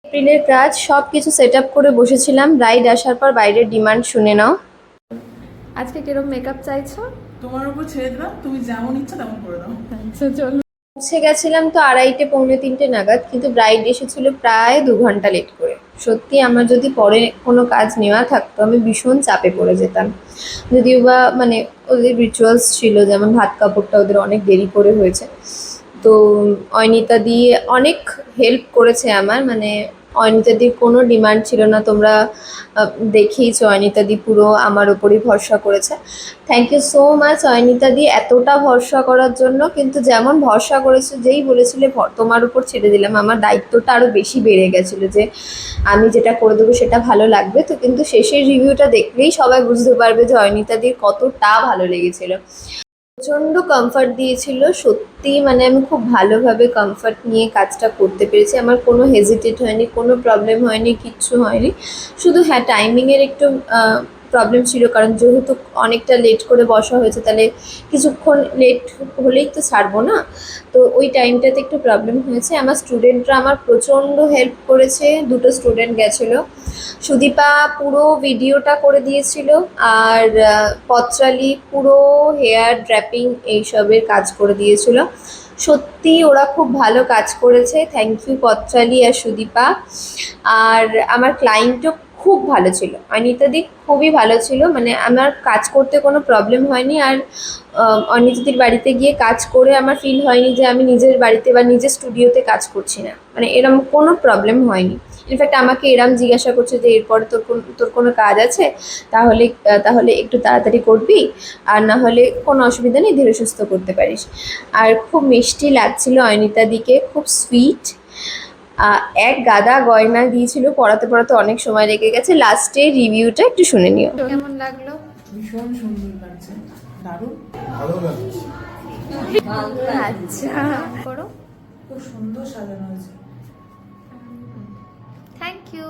এপ্রিলের কাজ সব কিছু সেট আপ করে বসেছিলাম। ব্রাইড আসার পর বাইরের ডিমান্ড শুনে নাও। আজকে কিরকম মেকআপ চাইছো? তোমার উপর ছেড়ে দিলাম, তুমি যেমন ইচ্ছা তেমন করে দাও। আচ্ছা চলো। পৌঁছে গেছিলাম তো 2:30 পৌনে 3টে নাগাদ, কিন্তু ব্রাইড এসেছিল প্রায় 2 ঘন্টা লেট করে। সত্যি আমার যদি পরে কোনো কাজ নেওয়া থাকতো আমি ভীষণ চাপে পড়ে যেতাম। যদিও বা মানে ওদের রিচুয়ালস ছিল, যেমন ভাত কাপড়টা ওদের অনেক দেরি করে হয়েছে। তো অয়নিতা দিয়ে অনেক হেল্প করেছে আমার, মানে অয়নিতাদির কোনো ডিমান্ড ছিল না। তোমরা দেখেইছো অয়নিতাদি পুরো আমার ওপরই ভরসা করেছে। থ্যাংক ইউ সো মাচ অয়নিতাদি এতটা ভরসা করার জন্য। কিন্তু যেমন ভরসা করেছে, যেই বলেছিলে তোমার উপর ছেড়ে দিলাম, আমার দায়িত্বটা আরও বেশি বেড়ে গেছিলো যে আমি যেটা করে দেবো সেটা ভালো লাগবে। তো কিন্তু শেষের রিভিউটা দেখলেই সবাই বুঝতে পারবে যে অয়নিতাদির কতটা ভালো লেগেছিল। প্রচণ্ড কমফর্ট দিয়েছিল সত্যি, মানে আমি খুব ভালোভাবে কমফর্ট নিয়ে কাজটা করতে পেরেছি। আমার কোনো হেজিটেট হয়নি, কোনো প্রবলেম হয়নি, কিচ্ছু হয়নি। শুধু হ্যাঁ, টাইমিংয়ের একটু প্রবলেম ছিল, কারণ যেহেতু অনেকটা লেট করে বসা হয়েছে, তাহলে কিছুক্ষণ লেট হলেই তো ছাড়বো না। তো ওই টাইমটাতে একটু প্রবলেম হয়েছে। আমার স্টুডেন্টরা আমার প্রচণ্ড হেল্প করেছে। 2টো স্টুডেন্ট গেছিলো। সুদীপা পুরো ভিডিওটা করে দিয়েছিল, আর পত্রালি পুরো হেয়ার ড্র্যাপিং এইসবের কাজ করে দিয়েছিল। সত্যি ওরা খুব ভালো কাজ করেছে। থ্যাংক ইউ পত্রালি আর সুদীপা। আর আমার ক্লায়েন্টও খুব ভালো ছিল, অনিতাদি খুবই ভালো ছিল, মানে আমার কাজ করতে কোনো প্রবলেম হয়নি। আর অনিতাদির বাড়িতে গিয়ে কাজ করে আমার ফিল হয়নি যে আমি নিজের বাড়িতে বা নিজের স্টুডিওতে কাজ করছি না, মানে এরকম কোনো প্রবলেম হয়নি। ইনফ্যাক্ট আমাকে এরম জিজ্ঞাসা করছে যে এরপরে তোর কোনো কাজ আছে, তাহলে একটু তাড়াতাড়ি করবি, আর না হলে কোনো অসুবিধা নেই, ধীরে সুস্থ করতে পারিস। আর খুব মিষ্টি লাগছিল অয়নিতাদিকে, খুব সুইট। এক গাদা গয়না দিয়েছিল, পড়াতে পড়াতে অনেক সময় লেগে গেছে। লাস্টে রিভিউটা একটু শুনে নিও। কেমন লাগলো? ভীষণ সুন্দর লাগছে, দারুণ ভালো লাগছে। আচ্ছা করো। খুব সুন্দর সাজানো হয়েছে। Thank you.